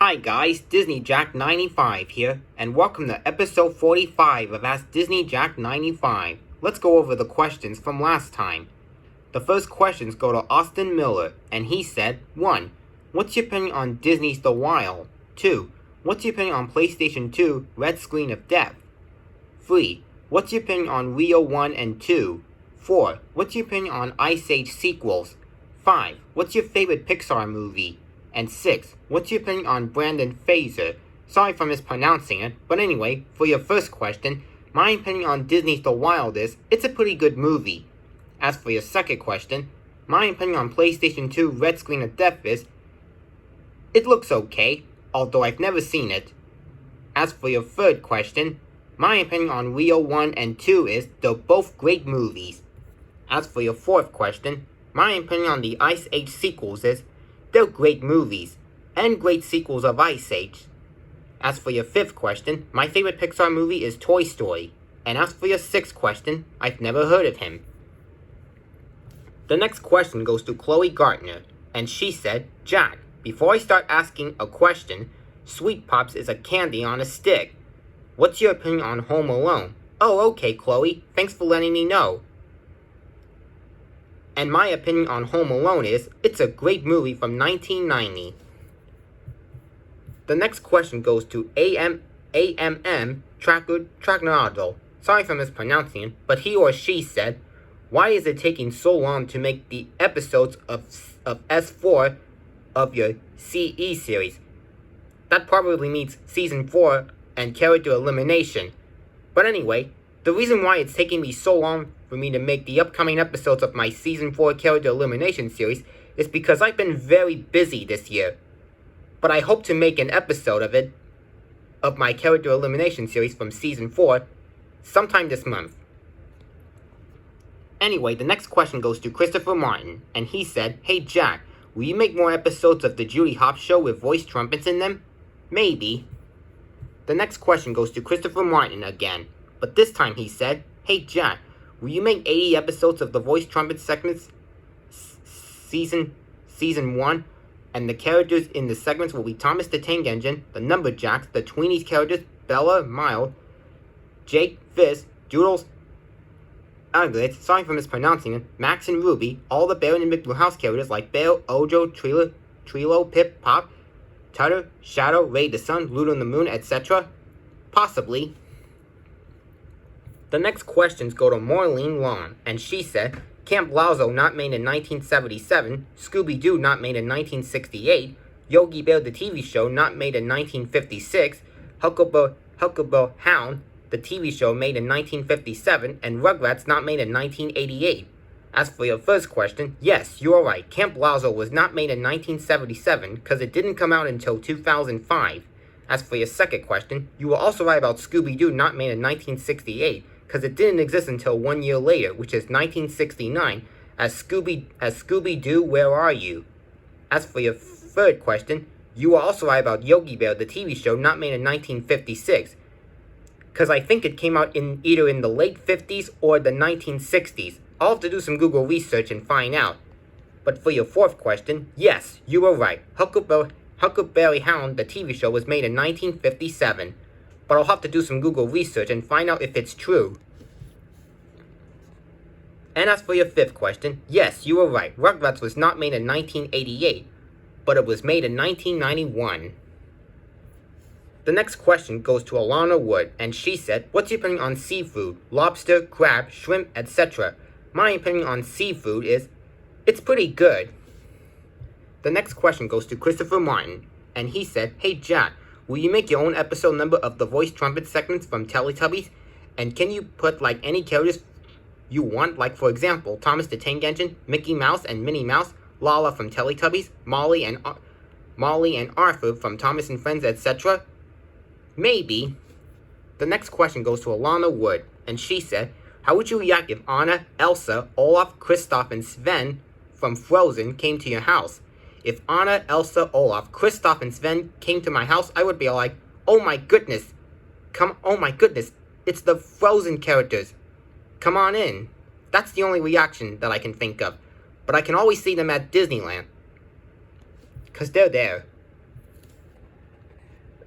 Hi guys, Disney Jack 95 here, and welcome to episode 45 of Ask Disney Jack 95. Let's go over the questions from last time. The first questions go to Austin Miller, and he said, 1. What's your opinion on Disney's The Wild? 2. What's your opinion on PlayStation 2 Red Screen of Death? 3. What's your opinion on Rio 1 and 2? 4. What's your opinion on Ice Age sequels? 5. What's your favorite Pixar movie? And 6. What's your opinion on Brandon Fraser? Sorry for mispronouncing it, but anyway, for your first question, my opinion on Disney's The Wild is, it's a pretty good movie. As for your second question, my opinion on PlayStation 2 Red Screen of Death is, it looks okay, although I've never seen it. As for your third question, my opinion on Rio 1 and 2 is, they're both great movies. As for your fourth question, my opinion on the Ice Age sequels is, they're great movies, and great sequels of Ice Age. As for your fifth question, my favorite Pixar movie is Toy Story. And as for your sixth question, I've never heard of him. The next question goes to Chloe Gartner, and she said, Jack, before I start asking a question, Sweet Pops is a candy on a stick. What's your opinion on Home Alone? Oh, okay, Chloe, thanks for letting me know. And my opinion on Home Alone is, it's a great movie from 1990. The next question goes to AMM Tragnado. Sorry for mispronouncing it, but he or she said, why is it taking so long to make the episodes of S4 of your CE series? That probably means Season 4 and character elimination. But anyway, the reason why it's taking me so long for me to make the upcoming episodes of my Season 4 character elimination series is because I've been very busy this year. But I hope to make an episode of my character elimination series from Season 4, sometime this month. Anyway, the next question goes to Christopher Martin, and he said, hey Jack, will you make more episodes of the Judy Hopps Show with voice trumpets in them? Maybe. The next question goes to Christopher Martin again, but this time he said, hey Jack, will you make 80 episodes of the voice trumpet segments season 1? And the characters in the segments will be Thomas the Tank Engine, the Numberjacks, the Tweenies characters, Bella, Mild, Jake, Fizz, Doodles, Angus, sorry for mispronouncing it, Max and Ruby, all the Bear and Big Blue House characters like Bear, Ojo, Trilo, Pip, Pop, Tutter, Shadow, Ray the Sun, Ludo and the Moon, etc. Possibly. The next questions go to Maureen Long, and she said, Camp Lazo not made in 1977, Scooby-Doo not made in 1968, Yogi Bear the TV show not made in 1956, Huckleberry Hound the TV show made in 1957, and Rugrats not made in 1988. As for your first question, yes, you are right, Camp Lazo was not made in 1977 because it didn't come out until 2005. As for your second question, you were also right about Scooby-Doo not made in 1968, because it didn't exist until 1 year later, which is 1969, as Scooby-Doo, Where Are You? As for your third question, you were also right about Yogi Bear, the TV show, not made in 1956, because I think it came out either in the late 50s or the 1960s. I'll have to do some Google research and find out. But for your fourth question, yes, you were right. Huckleberry Hound, the TV show, was made in 1957. But I'll have to do some Google research and find out if it's true. And as for your fifth question, yes, you were right. Rugrats was not made in 1988, but it was made in 1991. The next question goes to Alana Wood, and she said, what's your opinion on seafood? Lobster, crab, shrimp, etc. My opinion on seafood is, it's pretty good. The next question goes to Christopher Martin, and he said, hey Jack, will you make your own episode number of the voice trumpet segments from Teletubbies? And can you put like any characters you want? Like for example, Thomas the Tank Engine, Mickey Mouse and Minnie Mouse, Lala from Teletubbies, Molly and Arthur from Thomas and Friends, etc. Maybe. The next question goes to Alana Wood, and she said, how would you react if Anna, Elsa, Olaf, Kristoff, and Sven from Frozen came to your house? If Anna, Elsa, Olaf, Kristoff, and Sven came to my house, I would be like, oh my goodness, it's the Frozen characters. Come on in. That's the only reaction that I can think of. But I can always see them at Disneyland, because they're there.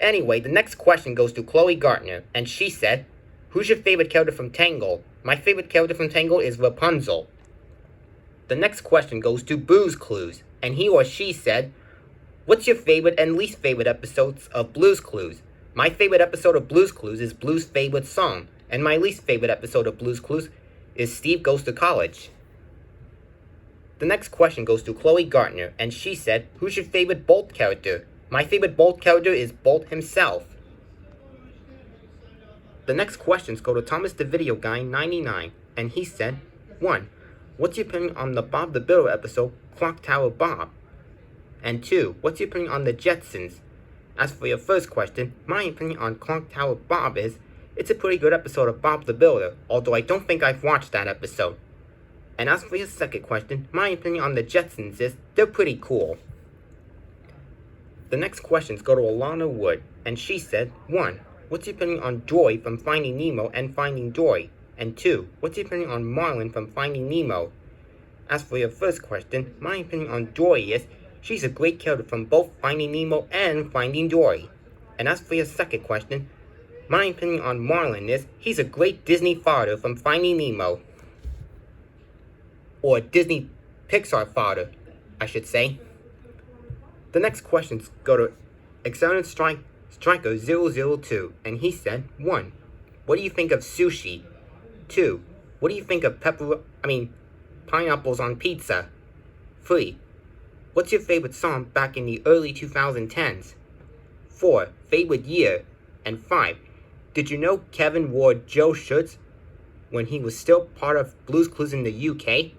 Anyway, the next question goes to Chloe Gardner, and she said, who's your favorite character from Tangled? My favorite character from Tangled is Rapunzel. The next question goes to Blue's Clues, and he or she said, what's your favorite and least favorite episodes of Blue's Clues? My favorite episode of Blue's Clues is Blue's favorite song, and my least favorite episode of Blue's Clues is Steve Goes to College. The next question goes to Chloe Gardner, and she said, who's your favorite Bolt character? My favorite Bolt character is Bolt himself. The next questions go to Thomas the Video Guy 99, and he said, 1. What's your opinion on the Bob the Builder episode, Clock Tower Bob? And 2. What's your opinion on the Jetsons? As for your first question, my opinion on Clock Tower Bob is, it's a pretty good episode of Bob the Builder, although I don't think I've watched that episode. And as for your second question, my opinion on the Jetsons is, they're pretty cool. The next questions go to Alana Wood, and she said, 1. What's your opinion on Dory from Finding Nemo and Finding Dory? And 2. What's your opinion on Marlin from Finding Nemo? As for your first question, my opinion on Dory is, she's a great character from both Finding Nemo and Finding Dory. And as for your second question, my opinion on Marlin is, he's a great Disney father from Finding Nemo. Or Disney Pixar father, I should say. The next questions go to Excellent Striker 002, and he said, 1. What do you think of sushi? 2. What do you think of pineapples on pizza? 3. What's your favorite song back in the early 2010s? 4. Favorite year? And 5. Did you know Kevin wore Joe's shirts when he was still part of Blue's Clues in the UK?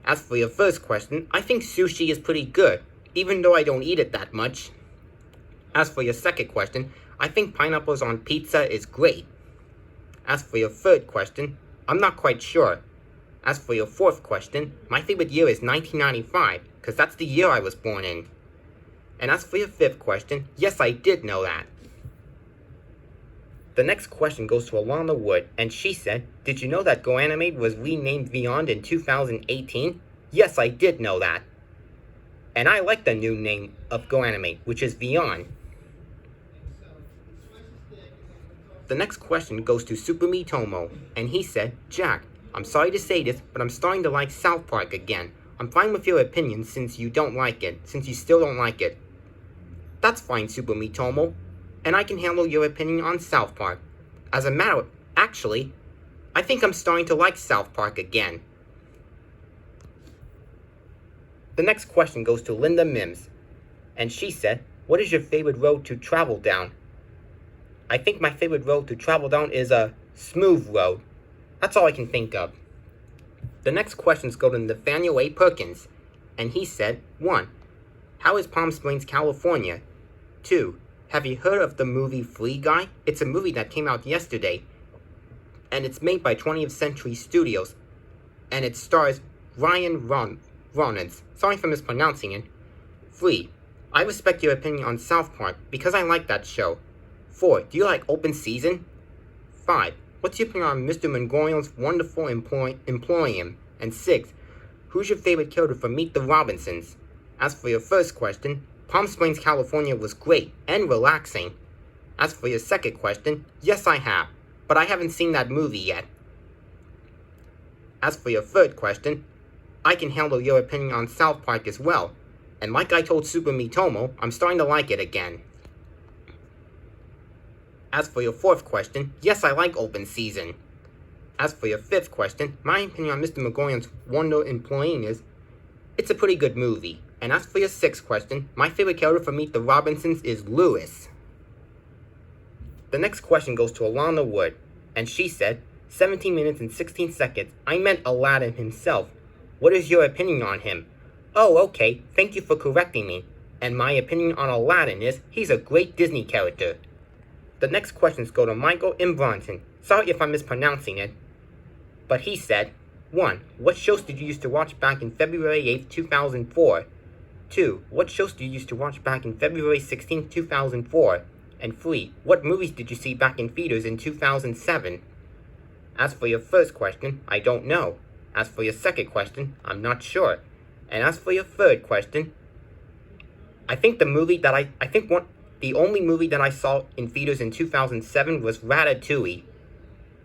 As for your first question, I think sushi is pretty good, even though I don't eat it that much. As for your second question, I think pineapples on pizza is great. As for your third question, I'm not quite sure. As for your fourth question, my favorite year is 1995, because that's the year I was born in. And as for your fifth question, yes, I did know that. The next question goes to Alana Wood, and she said, did you know that GoAnimate was renamed Beyond in 2018? Yes, I did know that. And I like the new name of GoAnimate, which is Beyond. The next question goes to Super Me Tomo, and he said, Jack, I'm sorry to say this, but I'm starting to like South Park again. I'm fine with your opinion since you still don't like it. That's fine, Super Me Tomo, and I can handle your opinion on South Park. Actually, I think I'm starting to like South Park again. The next question goes to Linda Mims, and she said, what is your favorite road to travel down? I think my favorite road to travel down is a smooth road. That's all I can think of. The next questions go to Nathaniel A. Perkins, and he said, 1. How is Palm Springs, California? 2. Have you heard of the movie Free Guy? It's a movie that came out yesterday, and it's made by 20th Century Studios, and it stars Ryan Reynolds. Sorry for mispronouncing it. 3. I respect your opinion on South Park because I like that show. 4. Do you like Open Season? 5. What's your opinion on Mr. Mongolian's wonderful employee? And 6. Who's your favorite character from Meet the Robinsons? As for your first question, Palm Springs, California was great and relaxing. As for your second question, yes I have, but I haven't seen that movie yet. As for your third question, I can handle your opinion on South Park as well, and like I told Super Me Tomo, I'm starting to like it again. As for your fourth question, yes I like Open Season. As for your fifth question, my opinion on Mr. Mongolian's wonderful employee is, it's a pretty good movie. And as for your sixth question, my favorite character from Meet the Robinsons is Lewis. The next question goes to Alana Wood, and she said, 17 minutes and 16 seconds, I meant Aladdin himself. What is your opinion on him? Oh, okay, thank you for correcting me. And my opinion on Aladdin is, he's a great Disney character. The next questions go to Michael M. Bronson. Sorry if I'm mispronouncing it. But he said, 1. What shows did you used to watch back in February 8th, 2004? 2. What shows did you used to watch back in February 16th, 2004? And 3. What movies did you see back in theaters in 2007? As for your first question, I don't know. As for your second question, I'm not sure. And as for your third question, I think the movie that the only movie that I saw in theaters in 2007 was Ratatouille.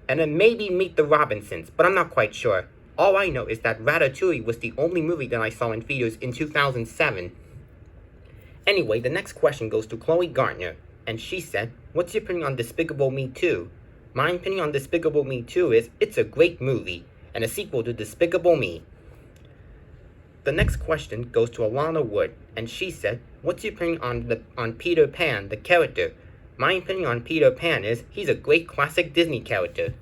And then maybe Meet the Robinsons, but I'm not quite sure. All I know is that Ratatouille was the only movie that I saw in theaters in 2007. Anyway, the next question goes to Chloe Gardner, and she said, "What's your opinion on Despicable Me 2? My opinion on Despicable Me 2 is, it's a great movie, and a sequel to Despicable Me." The next question goes to Alana Wood, and she said, "What's your opinion on Peter Pan, the character? My opinion on Peter Pan is, he's a great classic Disney character."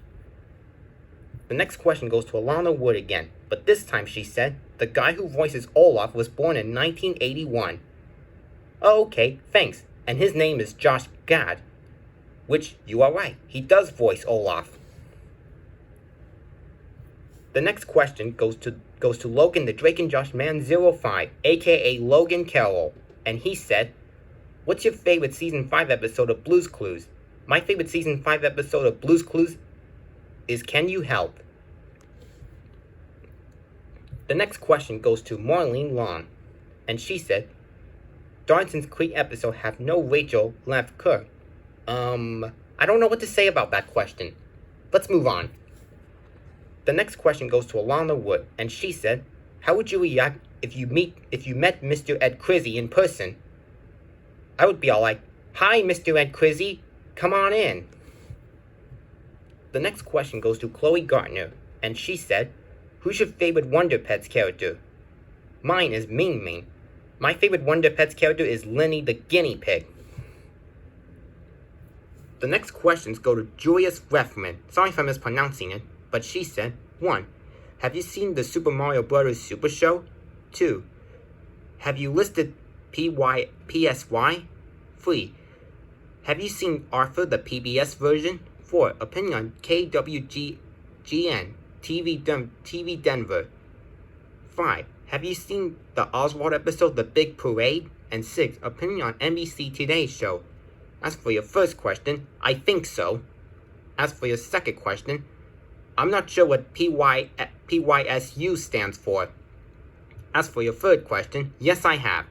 The next question goes to Alana Wood again, but this time she said, "The guy who voices Olaf was born in 1981. Oh, okay, thanks, and his name is Josh Gad. Which, you are right, he does voice Olaf. The next question goes to Logan the Drake and Josh Man 05, aka Logan Carroll, and he said, "What's your favorite Season 5 episode of Blue's Clues? My favorite Season 5 episode of Blue's Clues is Can You Help?" The next question goes to Marlene Long, and she said, "Dawson's Creek episode have no Rachel left Kirk." I don't know what to say about that question. Let's move on. The next question goes to Alana Wood, and she said, "How would you react if you met Mr. Ed Crizzy in person?" I would be all like, "Hi, Mr. Ed Crizzy, come on in." The next question goes to Chloe Gardner, and she said, "Who's your favorite Wonder Pets character?" Mine is Ming Ming. My favorite Wonder Pets character is Lenny the guinea pig. The next questions go to Julius Reffman. Sorry if I'm mispronouncing it, but she said, 1. Have you seen the Super Mario Bros. Super Show? 2. Have you listed PSY? 3. Have you seen Arthur, the PBS version? 4. Opinion on KWGN, TV Denver. 5. Have you seen the Oswald episode, The Big Parade? And 6. Opinion on NBC Today's show. As for your first question, I think so. As for your second question, I'm not sure what PYSU stands for. As for your third question, yes I have.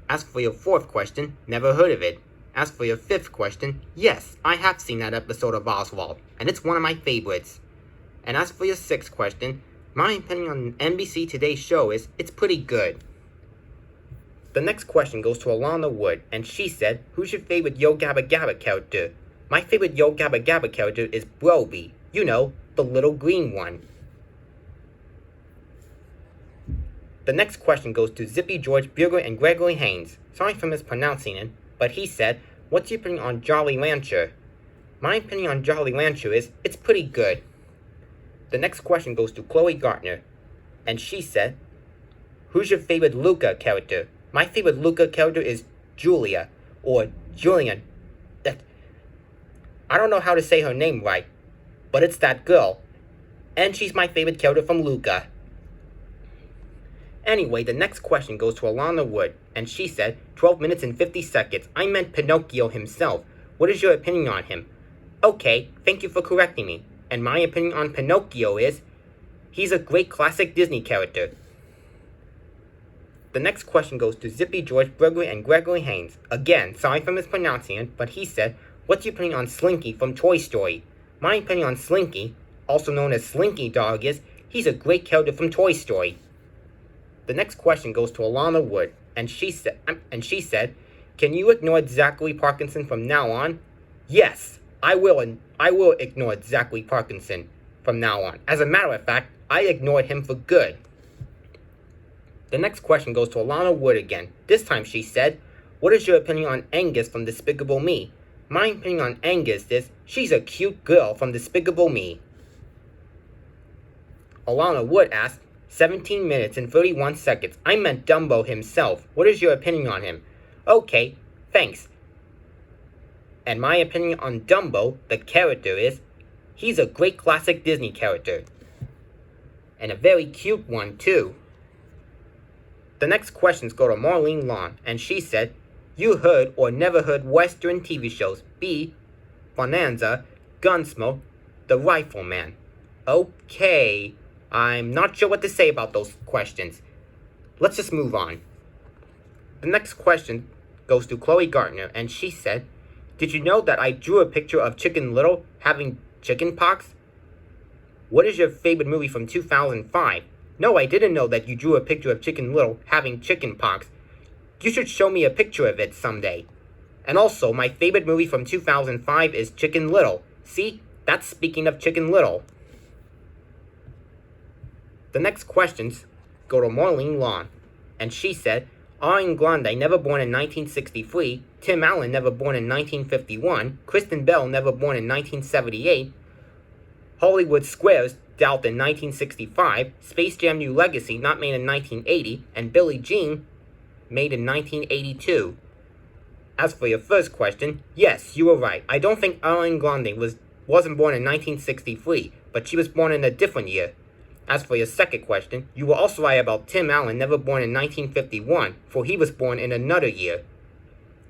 As for your fourth question, never heard of it. As for your fifth question, yes, I have seen that episode of Oswald, and it's one of my favorites. And as for your sixth question, my opinion on NBC Today's show is, it's pretty good. The next question goes to Alana Wood, and she said, "Who's your favorite Yo Gabba Gabba character?" My favorite Yo Gabba Gabba character is Broby. You know, the little green one. The next question goes to Zippy George Burger and Gregory Haynes. Sorry for mispronouncing it, but he said, "What's your opinion on Jolly Rancher?" My opinion on Jolly Rancher is, it's pretty good. The next question goes to Chloe Gardner, and she said, "Who's your favorite Luca character?" My favorite Luca character is Julia, or Julian. I don't know how to say her name right, but it's that girl. And she's my favorite character from Luca. Anyway, the next question goes to Alana Wood, and she said, 12 minutes and 50 seconds. I meant Pinocchio himself. What is your opinion on him? Okay, thank you for correcting me. And my opinion on Pinocchio is, he's a great classic Disney character. The next question goes to Zippy George Burger and Gregory Haynes. Again, sorry for mispronouncing it, but he said, "What's your opinion on Slinky from Toy Story?" My opinion on Slinky, also known as Slinky Dog, is he's a great character from Toy Story. The next question goes to Alana Wood, and she said, "Can you ignore Zachary Parkinson from now on?" Yes, I will ignore Zachary Parkinson from now on. As a matter of fact, I ignored him for good. The next question goes to Alana Wood again. This time she said, "What is your opinion on Angus from Despicable Me?" My opinion on Angus is, she's a cute girl from Despicable Me. Alana Wood asked, 17 minutes and 31 seconds. I meant Dumbo himself. What is your opinion on him? Okay, thanks. And my opinion on Dumbo, the character, is, he's a great classic Disney character. And a very cute one, too. The next questions go to Marlene Long, and she said, "You heard or never heard Western TV shows? B. Bonanza, Gunsmoke, The Rifleman." Okay, I'm not sure what to say about those questions. Let's just move on. The next question goes to Chloe Gardner, and she said, "Did you know that I drew a picture of Chicken Little having chicken pox? What is your favorite movie from 2005? No, I didn't know that you drew a picture of Chicken Little having chicken pox. You should show me a picture of it someday. And also, my favorite movie from 2005 is Chicken Little. See, that's speaking of Chicken Little." The next questions go to Marlene Lawn, and she said, "Ariana Grande, never born in 1963, Tim Allen, never born in 1951, Kristen Bell, never born in 1978, Hollywood Squares, dealt in 1965, Space Jam New Legacy, not made in 1980, and Billie Jean, made in 1982. As for your first question, yes, you were right. I don't think Ariana Grande wasn't born in 1963, but she was born in a different year. As for your second question, you were also right about Tim Allen, never born in 1951, for he was born in another year.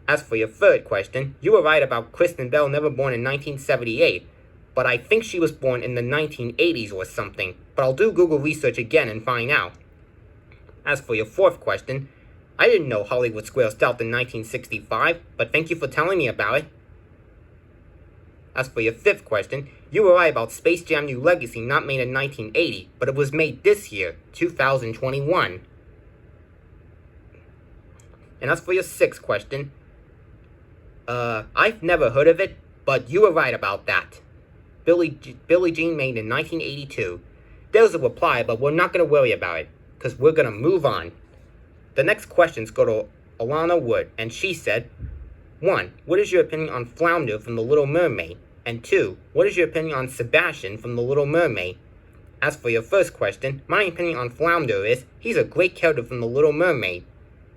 As for your third question, you were right about Kristen Bell, never born in 1978, but I think she was born in the 1980s or something, but I'll do Google research again and find out. As for your fourth question, I didn't know Hollywood Squares dealt in 1965, but thank you for telling me about it. As for your fifth question, you were right about Space Jam New Legacy, not made in 1980, but it was made this year, 2021. And as for your sixth question, I've never heard of it, but you were right about that. Billie Jean, made in 1982. There's a reply, but we're not going to worry about it, because we're going to move on. The next questions go to Alana Wood, and she said, 1. What is your opinion on Flounder from The Little Mermaid? And 2. What is your opinion on Sebastian from The Little Mermaid? As for your first question, my opinion on Flounder is, he's a great character from The Little Mermaid.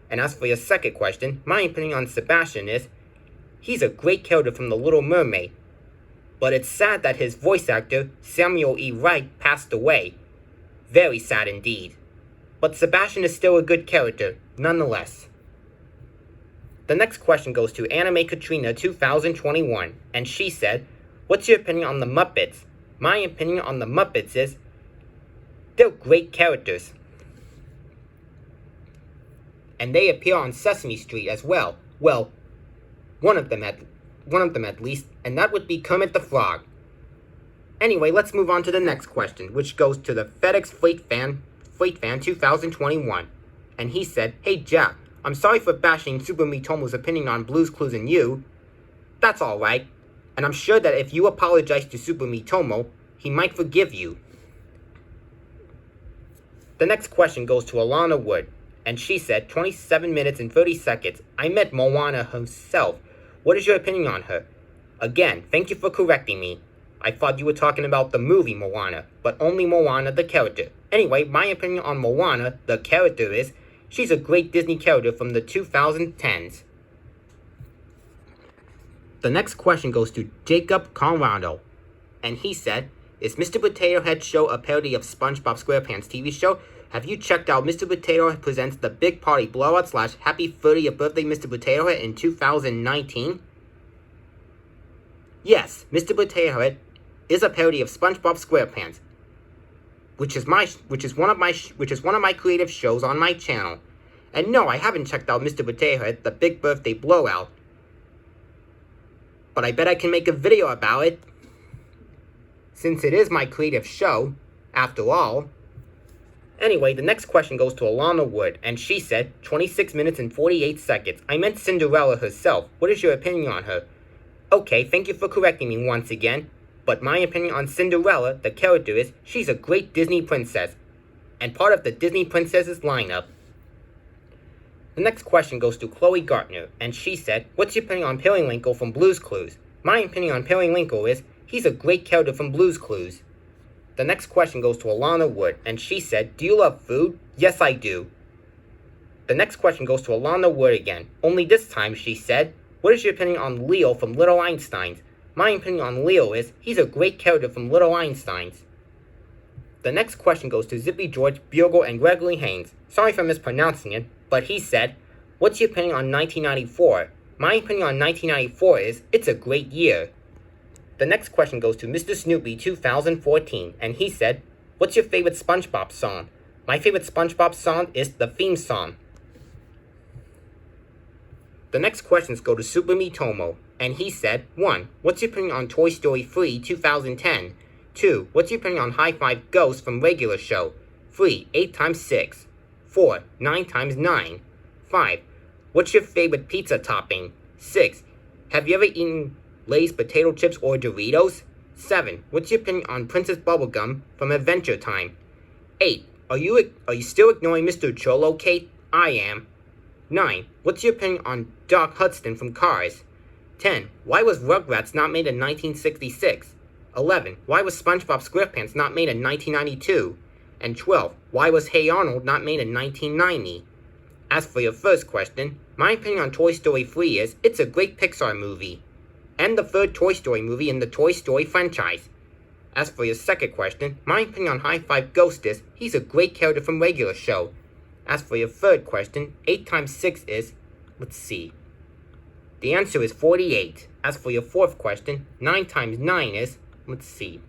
And as for your second question, my opinion on Sebastian is, he's a great character from The Little Mermaid. But it's sad that his voice actor, Samuel E. Wright, passed away. Very sad indeed. But Sebastian is still a good character, nonetheless. The next question goes to Anime Katrina 2021, and she said, "What's your opinion on the Muppets?" My opinion on the Muppets is, they're great characters. And they appear on Sesame Street as well. Well, one of them at least, and that would be Kermit the Frog. Anyway, let's move on to the next question, which goes to the FedEx Freight Fan 2021. And he said, "Hey Jack, I'm sorry for bashing Super Mitomo's opinion on Blue's Clues and you. That's alright. And I'm sure that if you apologize to Super Mitomo, he might forgive you." The next question goes to Alana Wood, and she said, 27 minutes and 30 seconds. I met Moana herself. What is your opinion on her? Again, thank you for correcting me. I thought you were talking about the movie Moana, but only Moana the character. Anyway, my opinion on Moana the character is, she's a great Disney character from the 2010s. The next question goes to Jacob Conrado, and he said, "Is Mr. Potato Head Show a parody of Spongebob Squarepants TV show? Have you checked out Mr. Potato Head Presents The Big Party Blowout / Happy 30th Birthday Mr. Potato Head in 2019? Yes, Mr. Potato Head is a parody of Spongebob Squarepants, which is one of my creative shows on my channel. And no, I haven't checked out Mr. Potato Head The Big Birthday Blowout, but I bet I can make a video about it, since it is my creative show, after all." Anyway, the next question goes to Alana Wood, and she said, 26 minutes and 48 seconds. I meant Cinderella herself. What is your opinion on her? Okay, thank you for correcting me once again, but my opinion on Cinderella, the character, is she's a great Disney princess, and part of the Disney princesses lineup. The next question goes to Chloe Gardner, and she said, "What's your opinion on Periwinkle from Blue's Clues?" My opinion on Periwinkle is, he's a great character from Blue's Clues. The next question goes to Alana Wood, and she said, "Do you love food?" Yes, I do. The next question goes to Alana Wood again, only this time she said, "What is your opinion on Leo from Little Einsteins?" My opinion on Leo is, he's a great character from Little Einsteins. The next question goes to Zippy George, Bugle, and Gregory Haynes. Sorry for mispronouncing it, but he said, "What's your opinion on 1994? My opinion on 1994 is, it's a great year." The next question goes to Mr. Snoopy 2014, and he said, "What's your favorite SpongeBob song?" My favorite SpongeBob song is the theme song. The next questions go to Super Mitomo, and he said, 1. What's your opinion on Toy Story 3 2010? 2. What's your opinion on High Five Ghost from regular show? 3. 8 times 6. 4. 9 times 9. 5. What's your favorite pizza topping? 6. Have you ever eaten Lay's potato chips or Doritos? 7. What's your opinion on Princess Bubblegum from Adventure Time? 8. Are you still ignoring Mr. Cholo, Kate? I am. 9. What's your opinion on Doc Hudson from Cars? 10. Why was Rugrats not made in 1966? 11. Why was Spongebob Squarepants not made in 1992? And 12. Why was Hey Arnold not made in 1990? As for your first question, my opinion on Toy Story 3 is, it's a great Pixar movie, and the third Toy Story movie in the Toy Story franchise. As for your second question, my opinion on High Five Ghost is, he's a great character from regular show. As for your third question, 8 times 6 is, let's see. The answer is 48. As for your fourth question, 9 times 9 is, let's see.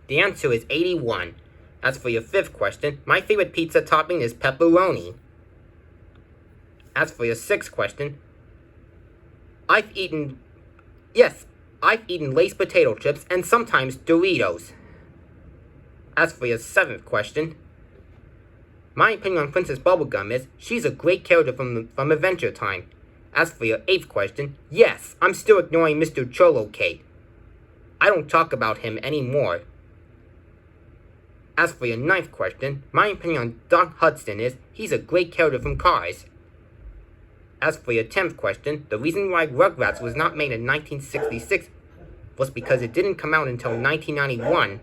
The answer is 81. As for your fifth question, my favorite pizza topping is pepperoni. As for your sixth question, I've eaten Lay's potato chips and sometimes Doritos. As for your seventh question, my opinion on Princess Bubblegum is, she's a great character from Adventure Time. As for your eighth question, yes, I'm still ignoring Mr. Cholo, Kate. I don't talk about him anymore. As for your ninth question, my opinion on Doc Hudson is, he's a great character from Cars. As for your 10th question, the reason why Rugrats was not made in 1966 was because it didn't come out until 1991.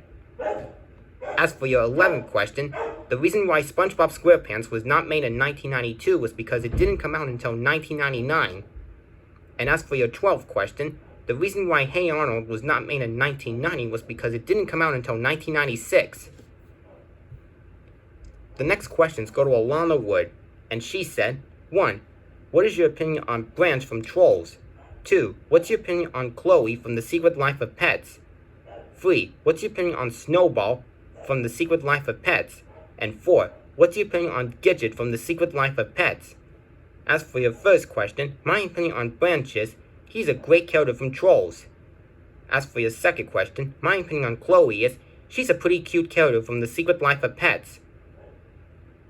As for your 11th question, the reason why SpongeBob SquarePants was not made in 1992 was because it didn't come out until 1999. And as for your 12th question, the reason why Hey Arnold was not made in 1990 was because it didn't come out until 1996. The next questions go to Alana Wood, and she said, 1. What is your opinion on Branch from Trolls? 2. What's your opinion on Chloe from The Secret Life of Pets? 3. What's your opinion on Snowball from The Secret Life of Pets? And 4. What's your opinion on Gidget from The Secret Life of Pets? As for your first question, my opinion on Branch is, he's a great character from Trolls. As for your second question, my opinion on Chloe is, she's a pretty cute character from The Secret Life of Pets.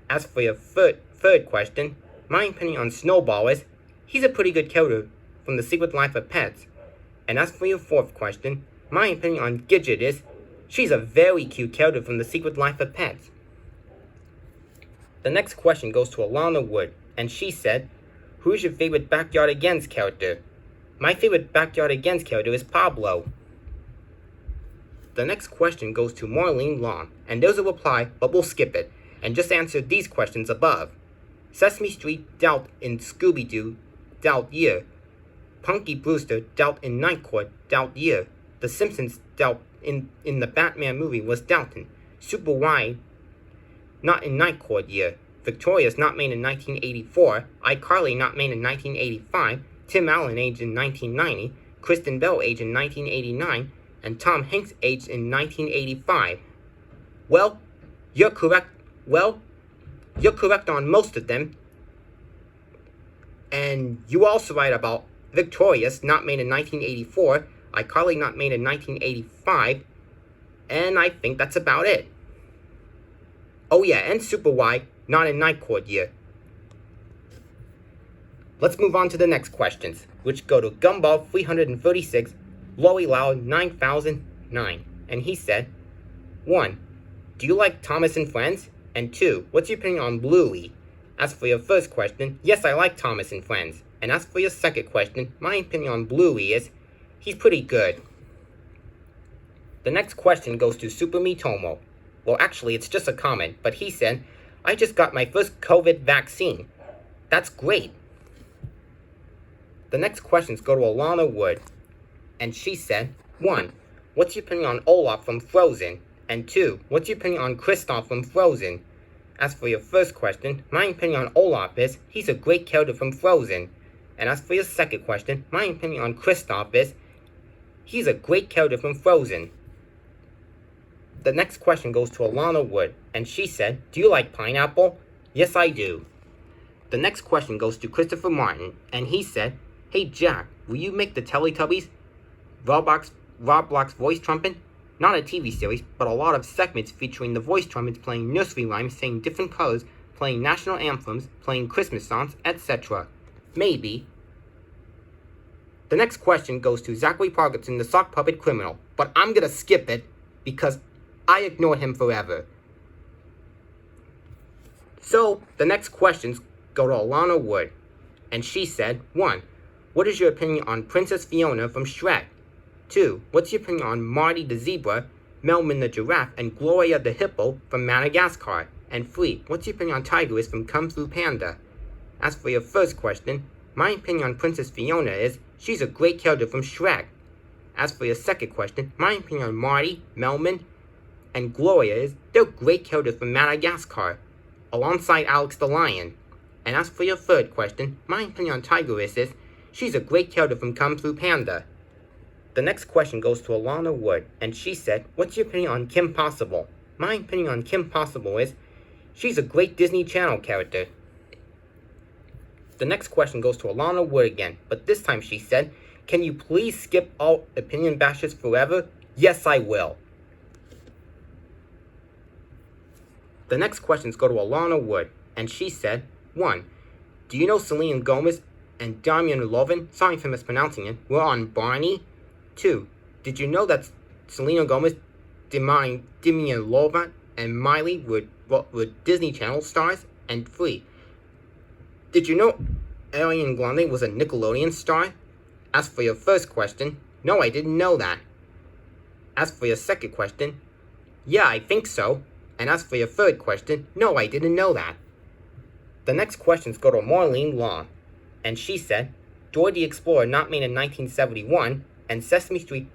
As for your third question, my opinion on Snowball is, he's a pretty good character from The Secret Life of Pets. And as for your fourth question, my opinion on Gidget is, she's a very cute character from The Secret Life of Pets. The next question goes to Alana Wood, and she said, who's your favorite Backyard Against character? My favorite Backyard Against character is Pablo. The next question goes to Marlene Long, and there's a reply, but we'll skip it, and just answer these questions above. Sesame Street dealt in Scooby-Doo, dealt year. Punky Brewster dealt in Night Court, dealt year. The Simpsons dealt in the Batman movie was Dalton. Super Wide, not in Night Court year. Victorious not made in 1984. iCarly not made in 1985. Tim Allen aged in 1990. Kristen Bell aged in 1989. And Tom Hanks aged in 1985. Well, you're correct. You're correct on most of them. And you also right about Victorious, not made in 1984. iCarly, not made in 1985. And I think that's about it. Oh yeah, and Super Wide, not in Night Court year. Let's move on to the next questions, which go to Gumball 336, Lori Loud 9009. And he said, 1. Do you like Thomas and Friends? And 2. What's your opinion on Bluey? As for your first question, yes, I like Thomas and Friends. And as for your second question, my opinion on Bluey is, he's pretty good. The next question goes to Super Mitomo. Well, actually, it's just a comment, but he said, I just got my first COVID vaccine. That's great. The next questions go to Alana Wood, and she said, 1. What's your opinion on Olaf from Frozen? And 2. What's your opinion on Kristoff from Frozen? As for your first question, my opinion on Olaf is, he's a great character from Frozen. And as for your second question, my opinion on Kristoff is, he's a great character from Frozen. The next question goes to Alana Wood, and she said, do you like pineapple? Yes, I do. The next question goes to Christopher Martin, and he said, "Hey Jack, will you make the Teletubbies Roblox voice trumpet? Not a TV series, but a lot of segments featuring the voice trumpets playing nursery rhymes, saying different colors, playing national anthems, playing Christmas songs, etc. Maybe." The next question goes to Zachary Parkinson, the sock puppet criminal, but I'm gonna skip it because I ignored him forever. So, the next questions go to Alana Wood, and she said, 1. What is your opinion on Princess Fiona from Shrek? 2. What's your opinion on Marty the zebra, Melman the giraffe, and Gloria the hippo from Madagascar? And 3. What's your opinion on Tigress from Kung Fu Panda? As for your first question, my opinion on Princess Fiona is she's a great character from Shrek. As for your second question, my opinion on Marty, Melman, and Gloria is they're great characters from Madagascar, alongside Alex the lion. And as for your third question, my opinion on Tigress is she's a great character from Kung Fu Panda. The next question goes to Alana Wood, and she said, what's your opinion on Kim Possible? My opinion on Kim Possible is she's a great Disney Channel character. The next question goes to Alana Wood again, but this time she said, can you please skip all opinion bashes forever? Yes, I will. The next questions go to Alana Wood, and she said, 1. Do you know Selena Gomez and Damian Lovin, sorry if I'm mispronouncing it, were on Barney? 2. Did you know that Selena Gomez, Damian Lovin, and Miley were Disney Channel stars? And 3. Did you know Ariana Grande was a Nickelodeon star? As for your first question, no, I didn't know that. As for your second question, yeah, I think so. And as for your third question, no, I didn't know that. The next questions go to Marlene Long, and she said, Dora the Explorer not made in 1971, and Sesame Street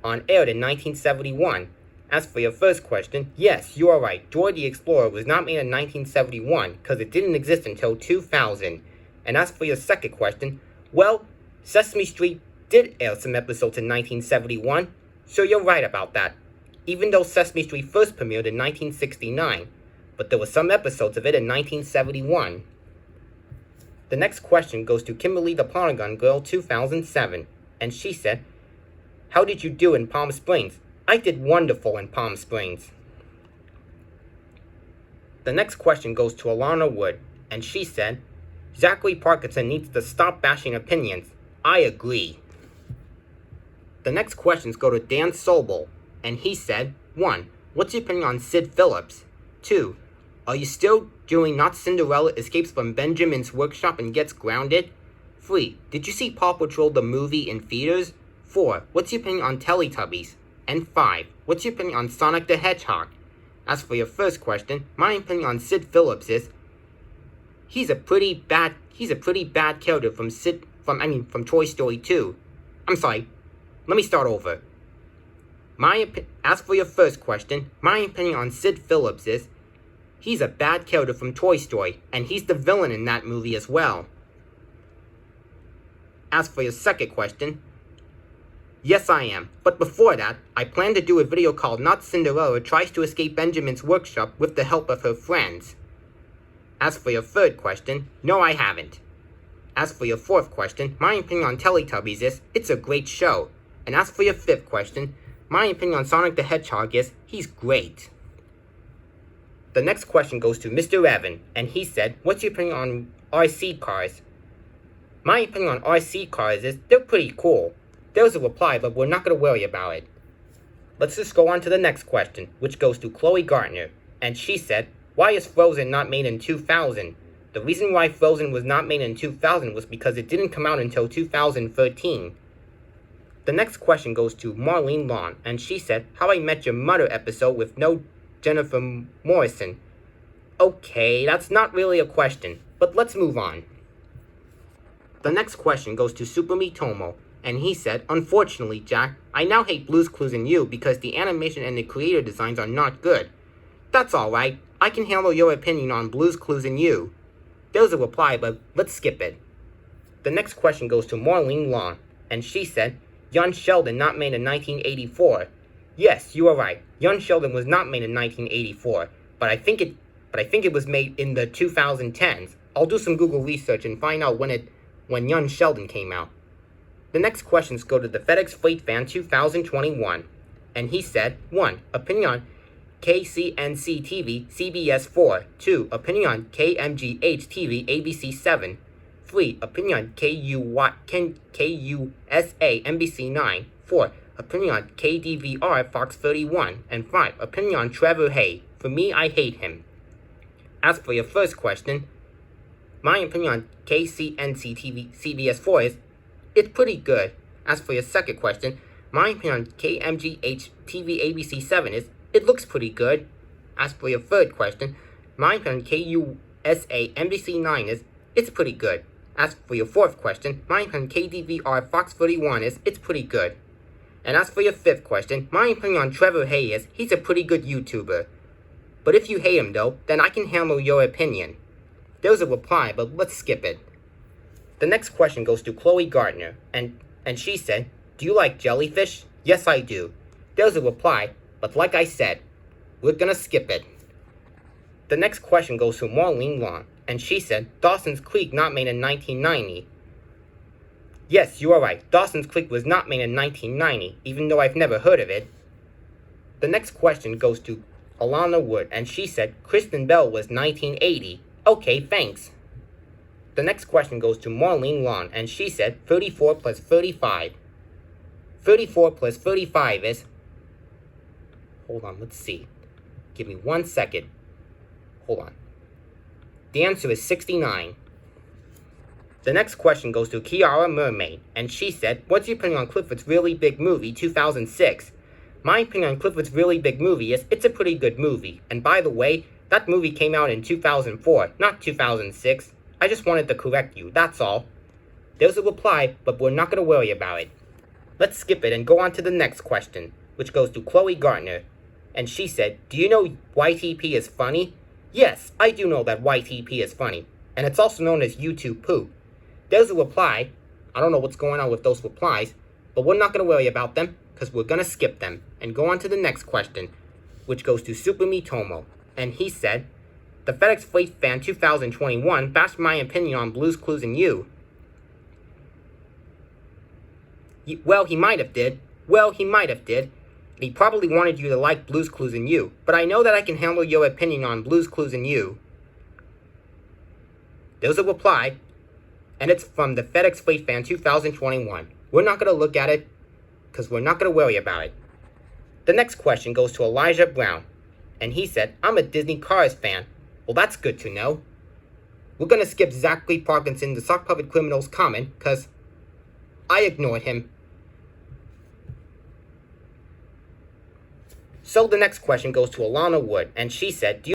on aired in 1971. As for your first question, yes, you are right. Dora the Explorer was not made in 1971 because it didn't exist until 2000. And as for your second question, well, Sesame Street did air some episodes in 1971, so you're right about that. Even though Sesame Street first premiered in 1969, but there were some episodes of it in 1971. The next question goes to Kimberly the Polygon Girl 2007, and she said, how did you do in Palm Springs? I did wonderful in Palm Springs. The next question goes to Alana Wood, and she said, Zachary Parkinson needs to stop bashing opinions. I agree. The next questions go to Dan Sobel, and he said, 1. What's your opinion on Sid Phillips? 2. Are you still doing Not Cinderella escapes from Benjamin's workshop and gets grounded? 3. Did you see Paw Patrol the movie in theaters? 4. What's your opinion on Teletubbies? And 5. What's your opinion on Sonic the Hedgehog? As for your first question, my opinion on Sid Phillips is he's a pretty bad character from Toy Story 2. I'm sorry. Let me start over. As for your first question, my opinion on Sid Phillips is he's a bad character from Toy Story, and he's the villain in that movie as well. As for your second question, yes I am, but before that, I plan to do a video called Not Cinderella Tries to Escape Benjamin's Workshop with the help of her friends. As for your third question, no I haven't. As for your fourth question, my opinion on Teletubbies is it's a great show. And as for your fifth question, my opinion on Sonic the Hedgehog is he's great. The next question goes to Mr. Evan, and he said, what's your opinion on RC cars? My opinion on RC cars is they're pretty cool. There's a reply, but we're not going to worry about it. Let's just go on to the next question, which goes to Chloe Gartner, and she said, why is Frozen not made in 2000? The reason why Frozen was not made in 2000 was because it didn't come out until 2013. The next question goes to Marlene Long, and she said, How I Met Your Mother episode with no Jennifer Morrison. Okay, that's not really a question, but let's move on. The next question goes to Super Mitomo, and he said, unfortunately, Jack, I now hate Blue's Clues and You because the animation and the creator designs are not good. That's alright, I can handle your opinion on Blue's Clues and You. There's a reply, but let's skip it. The next question goes to Marlene Long, and she said, Young Sheldon not made in 1984. Yes, you are right. Young Sheldon was not made in 1984, but I think it was made in the 2010s. I'll do some Google research and find out when Young Sheldon came out. The next questions go to the FedEx Freight Fan 2021. And he said, 1. Opinion on KCNC TV, CBS 4. 2. Opinion on KMGH TV, ABC 7. 3. Opinion on KUSA, NBC 9. 4. Opinion on KDVR, Fox 31. And 5. Opinion on Trevor Hay. For me, I hate him. As for your first question, my opinion on KCNC TV, CBS 4 is, it's pretty good. As for your second question, my opinion on KMGH TV, ABC 7 is, it looks pretty good. As for your third question, my opinion on KUSA, NBC 9 is, it's pretty good. As for your fourth question, my opinion on KDVR, Fox 31 is, it's pretty good. And as for your fifth question, my opinion on Trevor Hay is, he's a pretty good YouTuber. But if you hate him though, then I can handle your opinion. There's a reply, but let's skip it. The next question goes to Chloe Gardner, and she said, do you like jellyfish? Yes, I do. There's a reply, but like I said, we're gonna skip it. The next question goes to Marlene Long, and she said, Dawson's Creek not made in 1990. Yes, you are right. Dawson's Creek was not made in 1990, even though I've never heard of it. The next question goes to Alana Wood, and she said, Kristen Bell was 1980. Okay, thanks. The next question goes to Marlene Long, and she said, 34 plus 35. 34 plus 35 is... Hold on, let's see. Give me 1 second. Hold on. The answer is 69. The next question goes to Kiara Mermaid, and she said, what's your opinion on Clifford's Really Big Movie 2006? My opinion on Clifford's Really Big Movie is, it's a pretty good movie. And by the way, that movie came out in 2004, not 2006. I just wanted to correct you, that's all. There's a reply, but we're not going to worry about it. Let's skip it and go on to the next question, which goes to Chloe Gardner. And she said, do you know YTP is funny? Yes, I do know that YTP is funny. And it's also known as YouTube poo. There's a reply. I don't know what's going on with those replies, but we're not going to worry about them, because we're going to skip them and go on to the next question, which goes to Super Mitomo. And he said, the FedEx Freight Fan 2021 bashed my opinion on Blue's Clues and You. Well, he might have did. He probably wanted you to like Blue's Clues and You, but I know that I can handle your opinion on Blue's Clues and You. There's a reply, and it's from the FedEx Freight Fan 2021. We're not going to look at it, because we're not going to worry about it. The next question goes to Elijah Brown, and he said, I'm a Disney Cars fan. Well, that's good to know. We're going to skip Zachary Parkinson, the Sock Puppet Criminal's comment, because I ignored him. So the next question goes to Alana Wood, and she said, do you